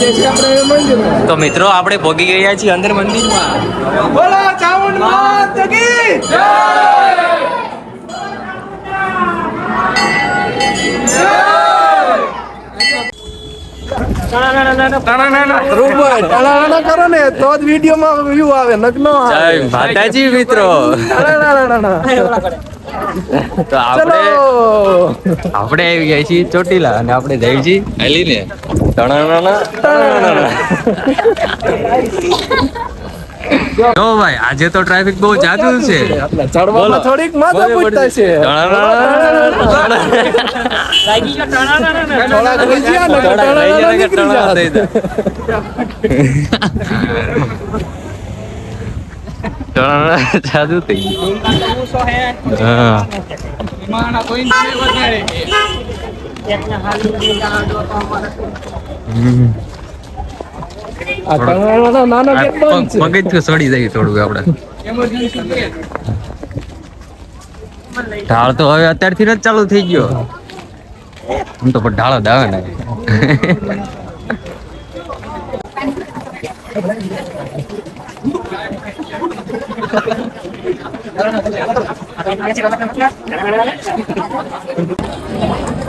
તો મિત્રો આપણે ભોગી ગયા છીએ અંદર મંદિરમાં. બોલો ચામુંડ માત કી જય. કરો ને તો જ વિડીયોમાં વ્યૂ આવે. નગ્ન જય માતાજી મિત્રો. તો આપણે આવી ગયા છીએ ચોટીલા અને આપણે જઈએ છીએ હેલીને. જો ભાઈ આજે તો ટ્રાફિક બહુ જાદુ છે. ચડવામાં થોડીક માથા પૂછતા છે. જાદુ થઈ મગજ સડી જાય થોડું આપડે. ઢાળ તો હવે અત્યારથી જ ચાલુ થઈ ગયો. હું તો પણ ઢાળો દાવે ને.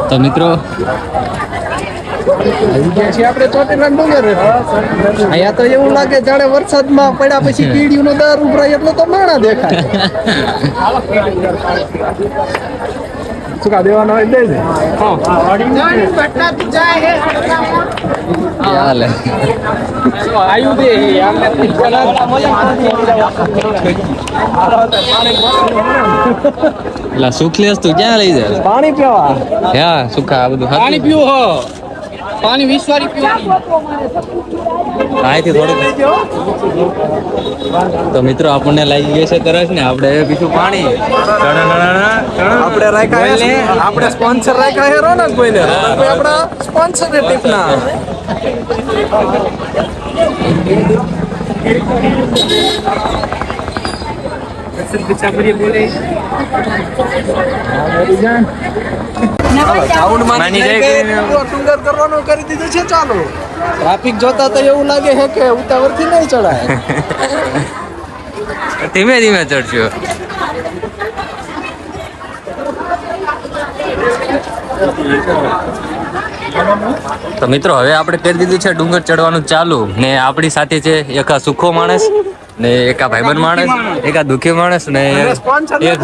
તો મિત્રો આપણે ચોટીલા ડુંગર અહીંયા તો એવું લાગે જાણે વરસાદમાં પડ્યા પછી કીડીનો દર ઉભરાય એટલો તો માણા દેખાય. સુકા દેવાનો હોય દે છે. સુખલેસ તું ક્યાં લઈ જાય પાણી પીવા? હા સુખા આ બધું પાણી પીવું હો. પાણી 20 વાળી પીવાની. અહીંથી થોડું. તો મિત્રો આપણને લાગી ગયું છે તરસ ને આપણે પીશું પાણી. આપણે રાખ્યા આપણે સ્પોન્સર રાખ્યા છે રોનકભાઈ ને. આપણા સ્પોન્સર ને ટીપના. ડુંગર કરવાનું કરી દીધું છે. ચાલો ટ્રાફિક જોતા તો એવું લાગે છે કે ઉતાવળથી નહીં ચડાય. ધીમે ધીમે ચડજો. તો મિત્રો હવે આપણે કરી દીધું છે ડુંગર ચડવાનું ચાલુ ને આપણી સાથે છે એક આ સુખો માણસ ને એક આ ભાઈબંધ માણસ, એક આ દુખી માણસ ને એક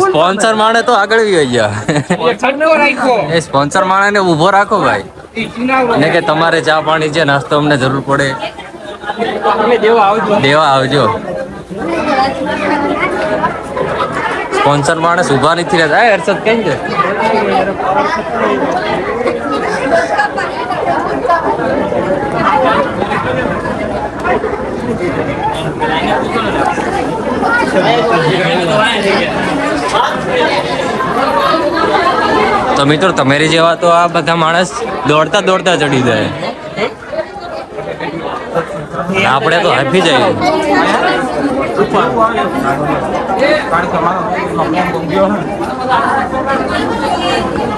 સ્પોન્સર માણસ. તો આગળ આવી ગયા. એ સ્પોન્સર માણસ ને ઉભો રાખો ભાઈ ને કે તમારે ચા પાણી છે નાસ્તો અમને જરૂર પડે દેવા આવજો. સ્પોન્સર માણસ ઉભા નથી રહેતા. હર્ષદ કેમ છે? તો મિત્રો તમારી જેવા તો આ બધા માણસ દોડતા દોડતા ચડી જાય. આપણે તો હાફી જઈએ.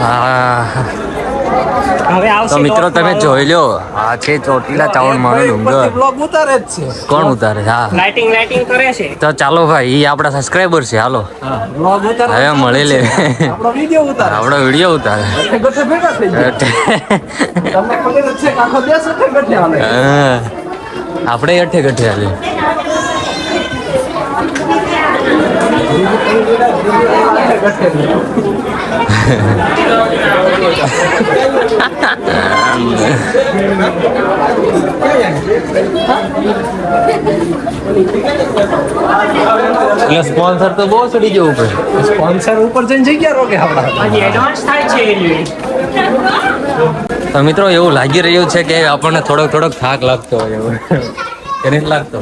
હા તો મિત્રો તમે જોઈ લો આ છે ચોટીલા ચાવણ માનો ડુંગર. ઉતારે જ છે. કોણ ઉતારે? હા લાઇટિંગ કરે છે. તો ચાલો ભાઈ એ આપણા સબસ્ક્રાઈબર છે. હાલો હવે મળી લે. આપણો વિડિયો ઉતારે. આપણો વિડીયો ઉતારે. આપણે અઠે ગઠે હાલે. એટલે સ્પોન્સર તો બહુ ચડી જવું પડે. સ્પોન્સર ઉપર જઈને જગ્યા રોકે આપણા. એડવાન્સ થાય છે. તો મિત્રો એવું લાગી રહ્યું છે કે આપણને થોડોક થાક લાગતો હોય એવું. કે નથી લાગતો?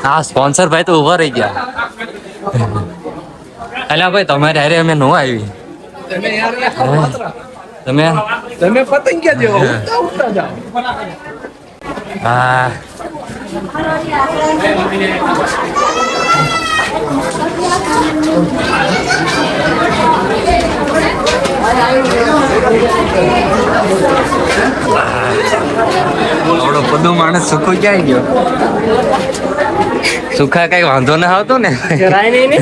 હા સ્પોન્સર ભાઈ તો ઉભા રહી ગયા. અલ્યા ભાઈ તમારે હારે અમે નો આવી. તમે પતંગિયા જેવો ઉડતા જાઓ. હા બધું માણસ સુખું ક્યાં ગયો? સુખા કઈ વાંધો ના આવતો ને જરાય નહીં ને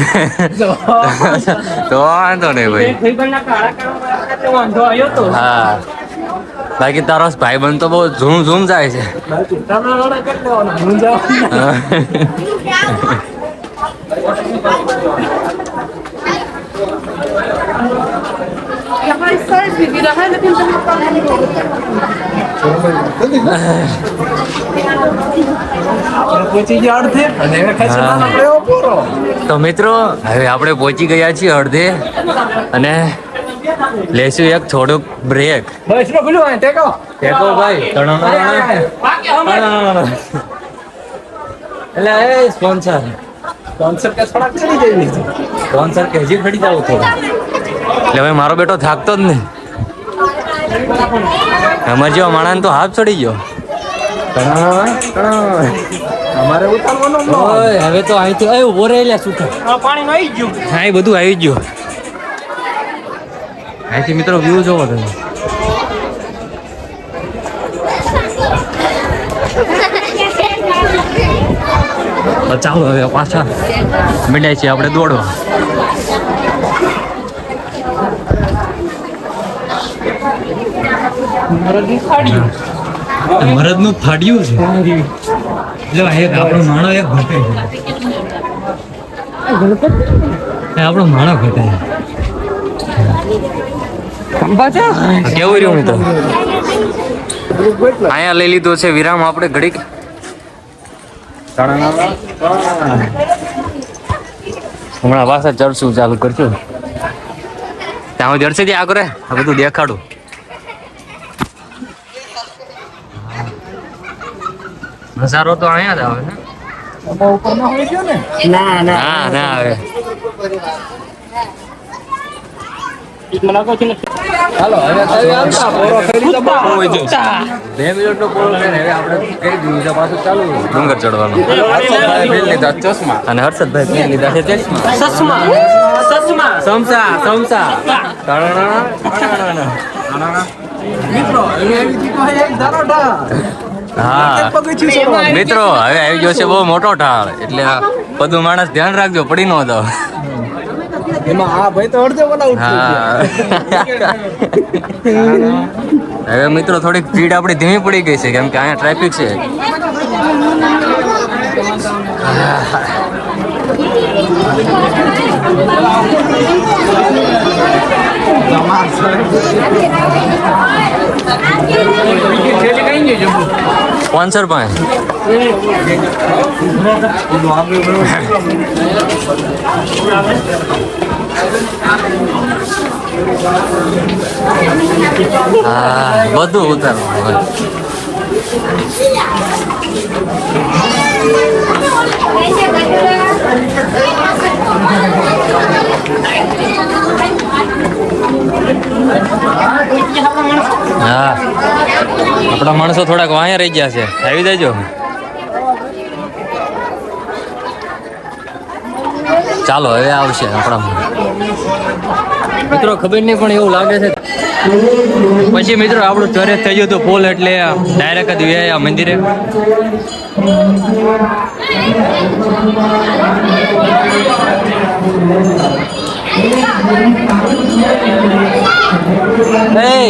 તો વાંધો નહીં ભાઈ. ભાઈબંધના કાળા કાળા વાંધો આવ્યો તો હા બાકી તારો ભાઈબંધ તો બહુ ઝૂમ ઝૂમ જાય છે. તો મિત્રો હવે આપણે પહોંચી ગયા છીએ અડધે અને લેશું એક થોડુંક બ્રેક. ટેકો ભાઈ એટલે એ સ્પોન્સર કે હજી ખડી જાવ તો એટલે ભાઈ મારો બેટો થાકતો જ નહીં. અમારે જેવા માણસ તો હાથ ચડી ગયો. અમારે ઉતારવાનો ઓય હવે તો અહીંથી ઉભો રહેલા સુખા પાણી આવી ગયું હા એ બધું આવી ગયું. અહીંથી મિત્રો વ્યૂ જોવો તમે. ચાલો હવે પાછા મીંડાય છે આપણે દોડવા. મરદ નું ફાડ્યું છે એટલે એક આપણો માણો એક ઘટે છે આપણો માણો ઘટે છે. કેવું રહ્યું મિત્રો? અહીંયા લઈ લીધો છે વિરામ આપણે ઘડીક. હમણાં પાછા ચડશું ચાલુ કરશું. ત્યાં જડશે ત્યાં આગળ આ બધું દેખાડું. નજારો તો અહીંયા જ આવે ને. ના ના ના આવે. હાલો હવે આવતા પોરો ફેરી તો બહુ 2 મિનિટનો પોરો છે ને હવે આપણે કઈ દીધું છે પાછું ચાલુ ડુંગર ચડવાનું. હર્ષદભાઈ પહેરી લીધા ચશ્મા અને હર્ષદભાઈ પહેરી લીધા છે ચશ્મા. સસમા સમસા મિત્રો હવે આવી દીધો એક દારોટા હા પગથિયું ચડવાનું. મિત્રો હવે આવી ગયો છે બહુ મોટો ઢાળ એટલે આ બધું માણસ ધ્યાન રાખજો પડી ન જાવ. એમાં આ ભાઈ તો અડધો બોલા ઉઠી હા હવે મિત્રો થોડીક સ્પીડ આપણી ધીમી પડી ગઈ છે કેમ કે અહીંયા ટ્રાફિક છે. સ્પોન્સર પાસે હા બધું ઉતારવાનું. હા આપણા માણસો થોડાક વાયા રહી ગયા છે આવી દેજો. ચાલો હવે આવશે આપણા મિત્રો. ખબર નહીં પણ એવું લાગે છે પછી મિત્રો આપણું ચરેજ થઈ ગયું હતું ફૂલ એટલે ડાયરેક્ટ જ વ્યાયા મંદિરે.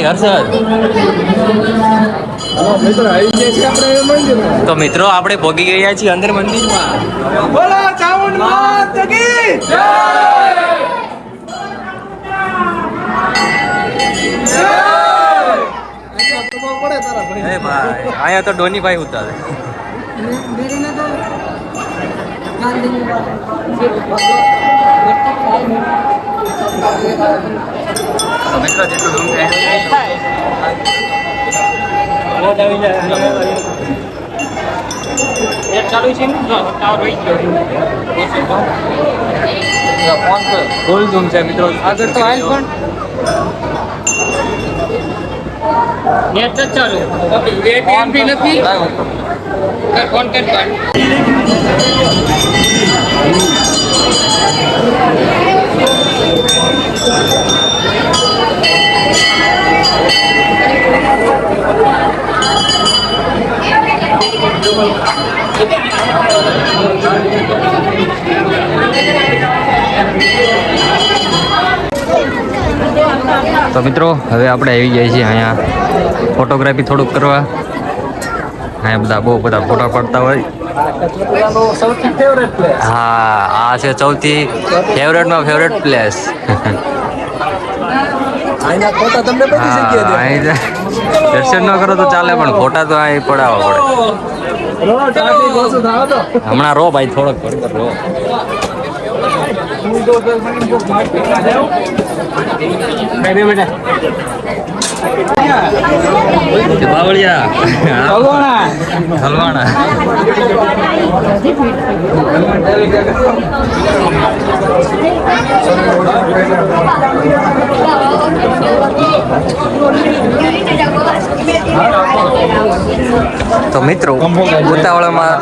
હર્ષદ તો મિત્રો આપણે ભોગી ગયા છીએ અંદર મંદિરમાં. બોલો ચામુંડ માત કી જય. અહીંયા તો ડોનીભાઈ ઉતારે. મિત્રો જેટલું રૂમ ચાલુ છે ને ટાવર વહી ગયો ફૂલ ઝૂમ છે મિત્રો. આગળ તો હાલ પણ નેટ જ ચાલુ એટીએમ બી નથી ફોન કર તો મિત્રો હવે આપણે આવી ગયા છીએ અહીંયા ફોટોગ્રાફી થોડુંક કરવા. અહીંયા બધા બહુ બધા ફોટા પાડતા હોય. સૌથી ફેવરેટ પ્લેસ. હા, આ છે સૌથી ફેવરેટમાં ફેવરેટ પ્લેસ. આના ફોટા તમને બધી જગ્યાએ અહીં દર્શન ન કરો તો ચાલે, પણ ફોટા તો અહીં પડાવવા પડે. હમણાં રો ભાઈ થોડોક રો. બાવળિયા હલવાણા. તો મિત્રો ઉતાવળામાં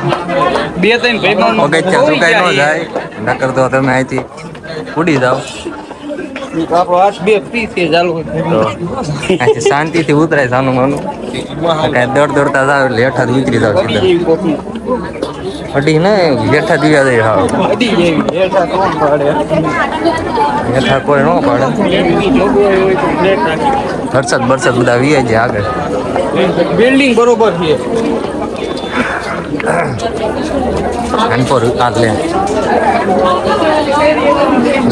બે ત્રણ ભાઈબંધો પગથિયા ચૂકાઈ ન જાય, નકર તો તમે અહીંથી ઉડી જાઓ. આપણો હાથ બે પીસ કે ચાલુ તો અહીંથી શાંતિથી ઉતરાય સાનું માનું. કાંઈ દોડતા જાવ એટલે હેઠા જ ઉતરી જાવ સીધા. અડી ને હેઠા દીવા દઈ હાવ. હેઠા કોઈ ન પાડે. વરસાદ બધા વીઆઈ જાય આગળ. બિલ્ડિંગ બરોબર છે. કાનપુર આટલે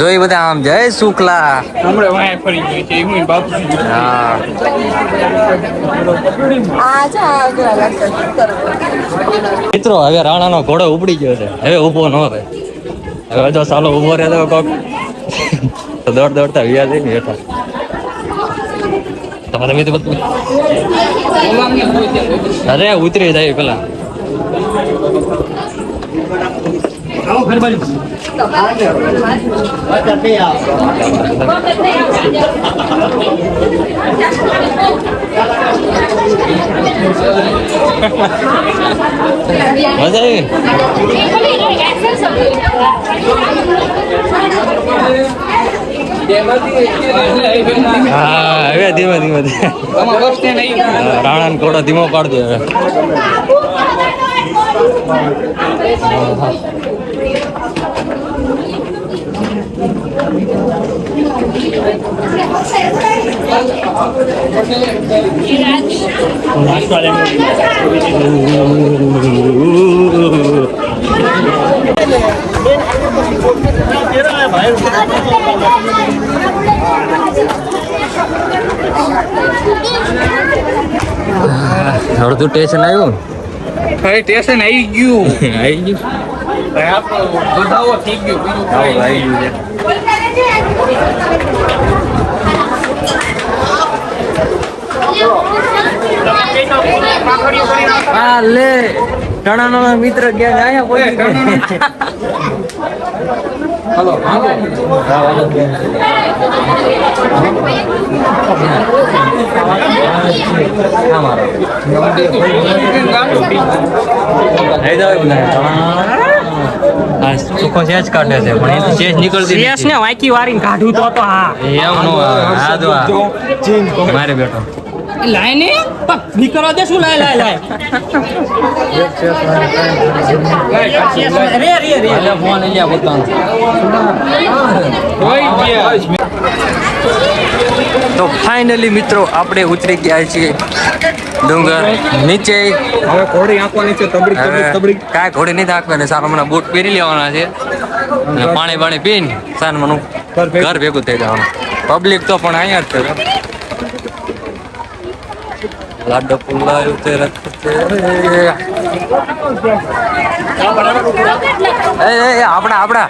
જોઈ બધા આમ જય શુક્લા. હમણાં વાય ફરી ગઈ છે હું બાપુ. હા, મિત્રો હવે રાણાનો ઘોડો ઉપડી ગયો છે, હવે ઊભો ન રહે. હવે જો સાલો ઊભો રહે તો કોક તો દોડતા વ્યા જાય ને હેઠા. તમારે મેં તો બધું અરે ઉતરી જાય પેલા. મજા આવી. હા, હવે ધીમે રાણા ઘોડો ધીમો પાડજો હવે. અડધું સ્ટેશન આવ્યું. હવે સ્ટેશન આવી ગયું. આવી ગયું. બધાઓ થઈ ગયું. આવી ગયું છે. હા લે ટણાનો મિત્ર ગયા આયા કોઈ. હલો સુખો સેજ કાઢે છે પણ એથી સેજ નીકળતી સીએસ ને વાંકી વારીને કાઢું તો હા એમ નો આ જો મારે બેઠો લાય ને નીકળવા દે શું લાય રે ફોન અહીંયા પોતાનો. તો ફાઇનલી મિત્રો આપણે ઉતરી ગયા છીએ ડુંગર નીચે. હવે ઘોડી આંખવાની છે તબડી કાંઈ ઘોડી નહીં થાકવાની. સારા મને બૂટ પહેરી લેવાના છે અને પાણી પીને સાન મનું ઘર ભેગું થઈ જવાનું. પબ્લિક તો પણ અહીંયા જ છે. લાડો પુલ્લા ઉતે રખતે આપણા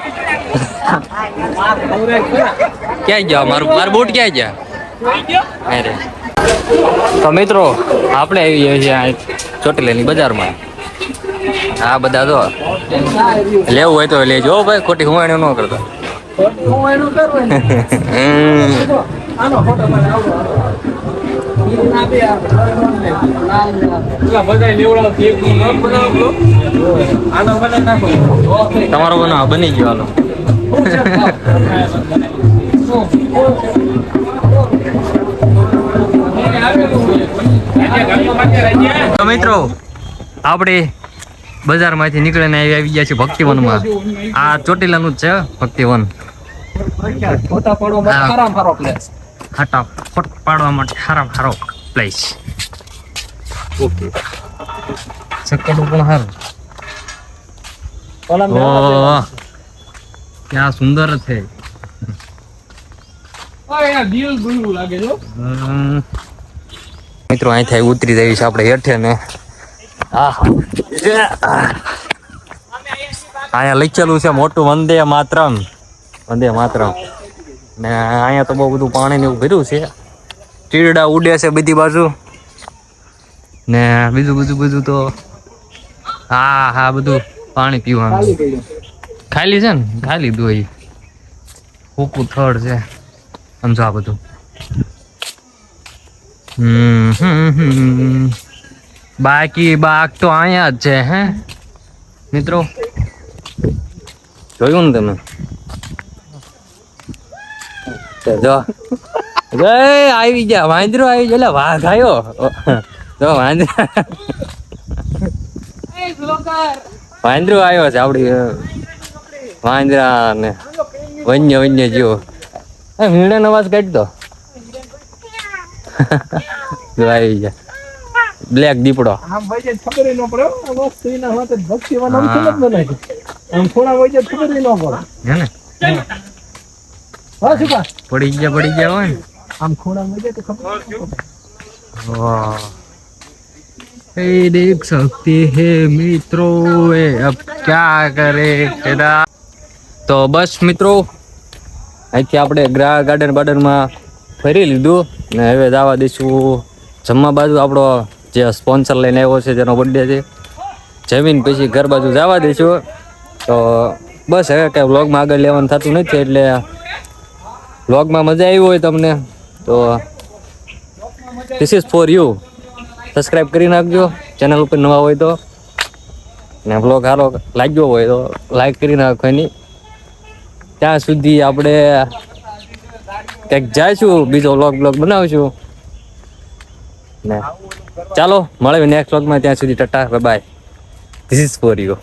ક્યાં ગયા મારું બૂટ ક્યાં ગયા. અરે તો મિત્રો આપણે આવી ગયા છીએ ચોટીલાની બજારમાં. આ બધા જો લેવું હોય તો લેજો ભાઈ, ખોટી હુવાણી ન કરતા. તમારો બનાવ બની ગયો હાલો. તો મિત્રો આપણે બજારમાંથી નીકળીને આવી ગયા છે ભક્તિવનમાં. આ ચોટીલાનું જ છે ભક્તિવન. ફોટા પાડવા હા. સારામાં સારો પ્લેસ. ફટાફટ પાડવા માટે સારામાં સારો પ્લેસ. ઓકે ચક્કડું પણ સારું. ઓહ ક્યાં સુંદર છે. દિલ ગુંગું લાગે જો. મિત્રો અહીંથી ઉતરી જઈએ છે આપણે હેઠે ને અહીંયા લખેલું છે મોટું વંદે માતરમ. વંદે માતરમ ને અહીંયા તો બહુ બધું પાણી ને એવું ભર્યું છે. ટીરડા ઉડે છે બધી બાજુ ને બીજું તો હા બધું પાણી પીવાનું ખાલી છે ને ખાલી દોઈ ફૂકું થડ છે સમજો આ બધું. બાકી બાગ તો અહીંયા જ છે હે મિત્રો. જોયું ને તમે જો આવી ગયા વાંદરો આવી ગયા. એટલે વાઘ આવ્યો જો વાંદરો આવ્યો છે આપડી વાંદરા ને વન્ય જીવો. મીંડા નો અવાજ કાઢતો આવી ગયા. બ્લેક દીપડો આમ ભાઈ જે ખબર ન પડે આ વસ્તુ એના માટે ભક્તિવાન આમ કેમ જ બનાવી આમ થોડા હોય છે ખબર ન પડે હે ને હા સુકા પડી ગયા હોય ને. આમ ખોડા હોય છે તો ખબર ન પડે. वाह ये देख सकते हैं मित्रों ये अब क्या करे तेरा. તો બસ મિત્રો અહીંથી આપણે ગ્રા ગાર્ડનમાં ફરી લીધું ને હવે જવા દઈશું જમવા બાજુ. આપણો જે સ્પોન્સર લઈને આવ્યો છે જેનો બર્થડે છે જમીન પછી ઘર બાજુ જવા દઈશું. તો બસ હવે કાંઈ વ્લોગમાં આગળ લેવાનું થતું નથી એટલે વ્લોગમાં મજા આવી હોય તમને તો this is for you. Subscribe કરી નાખજો ચેનલ ઉપર નવા હોય તો ને વ્લોગ સારો લાગ્યો હોય તો લાઈક કરી નાખવાની. ત્યાં સુધી આપણે કંઈક જઈશું બીજો વ્લોગ બનાવશું ને ચાલો મળે નેક્સ્ટ વ્લોગમાં. ત્યાં સુધી Tata by. This is for you.